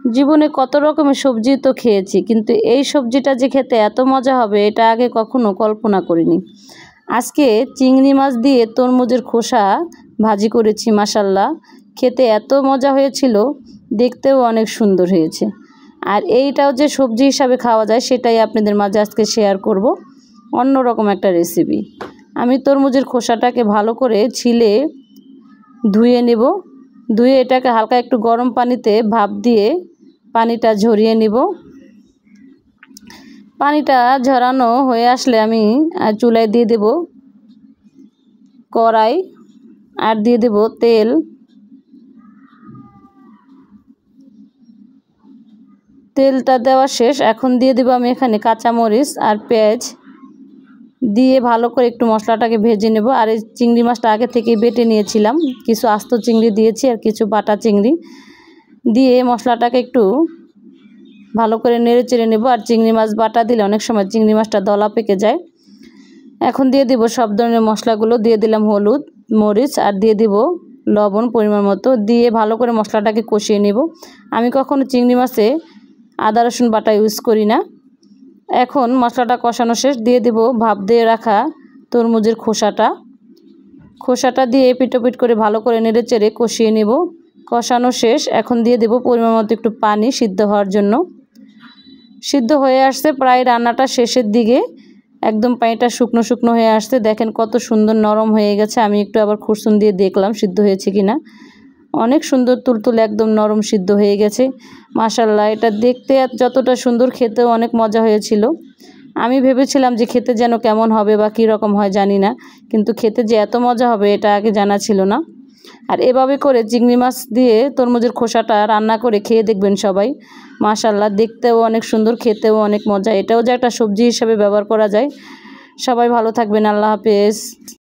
জীবনে কত রকমের সবজি তো খেয়েছি, কিন্তু এই সবজিটা যে খেতে এত মজা হবে এটা আগে কখনো কল্পনা করিনি। আজকে চিংড়ি মাছ দিয়ে তরমুজের খোসা ভাজি করেছি, মাশাল্লাহ খেতে এত মজা হয়েছিল, দেখতেও অনেক সুন্দর হয়েছে। আর এইটাও যে সবজি হিসাবে খাওয়া যায় সেটাই আপনাদের মাঝে আজকে শেয়ার করব, অন্যরকম একটা রেসিপি। আমি তরমুজের খোসাটাকে ভালো করে ছিলে ধুয়ে নেব। ধুয়ে এটাকে হালকা একটু গরম পানিতে ভাপ দিয়ে পানিটা ঝরিয়ে নিব। পানিটা ঝরানো হয়ে আসলে আমি চুলায় দিয়ে দেব কড়াই, আর দিয়ে দেব তেল। তেলটা দেওয়া শেষ, এখন দিয়ে দেব আমি এখানে কাঁচামরিচ আর পেঁয়াজ দিয়ে ভালো করে একটু মশলাটাকে ভেজে নেব। আর এই চিংড়ি মাছটা আগে থেকেই বেটে নিয়েছিলাম, কিছু আস্ত চিংড়ি দিয়েছি আর কিছু বাটা চিংড়ি দিয়ে মশলাটাকে একটু ভালো করে নেড়ে চেড়ে নেব। আর চিংড়ি মাছ বাটা দিলে অনেক সময় চিংড়ি মাছটা দলা পেকে যায়। এখন দিয়ে দিব সব ধরনের মশলাগুলো, দিয়ে দিলাম হলুদ, মরিচ আর দিয়ে দিব লবণ পরিমাণ মতো, দিয়ে ভালো করে মশলাটাকে কষিয়ে নেব। আমি কখনো চিংড়ি মাছে আদা রসুন বাটা ইউজ করি না। এখন মশলাটা কষানো শেষ, দিয়ে দিব ভাপ দিয়ে রাখা তরমুজের খোসাটা দিয়ে পিটোপিট করে ভালো করে নেড়ে চেড়ে কষিয়ে নেব। কষানো শেষ, এখন দিয়ে দেব পরিমাণ মতো একটু পানি সিদ্ধ হওয়ার জন্য। সিদ্ধ হয়ে আসছে, প্রায় রান্নাটা শেষের দিকে, একদম পানিটা শুকনো শুকনো হয়ে আসছে। দেখেন কত সুন্দর নরম হয়ে গেছে। আমি একটু আবার খুরসুন দিয়ে দেখলাম সিদ্ধ হয়েছে কিনা। অনেক সুন্দর তুলতুলে একদম নরম সিদ্ধ হয়ে গেছে, মাশাল্লাহ। এটা দেখতে যতটা সুন্দর, খেতেও অনেক মজা হয়েছিল। আমি ভেবেছিলাম যে খেতে যেন কেমন হবে বা কী রকম হয় জানি না, কিন্তু খেতে যে এত মজা হবে এটা আগে জানা ছিল না। আর এভাবে করে চিংড়ি মাছ দিয়ে তরমুজের খোসাটা রান্না করে খেয়ে দেখবেন সবাই, মাশাল্লাহ দেখতেও অনেক সুন্দর, খেতেও অনেক মজা। এটাও যে একটা সবজি হিসাবে ব্যবহার করা যায়। সবাই ভালো থাকবেন, আল্লাহ হাফেজ।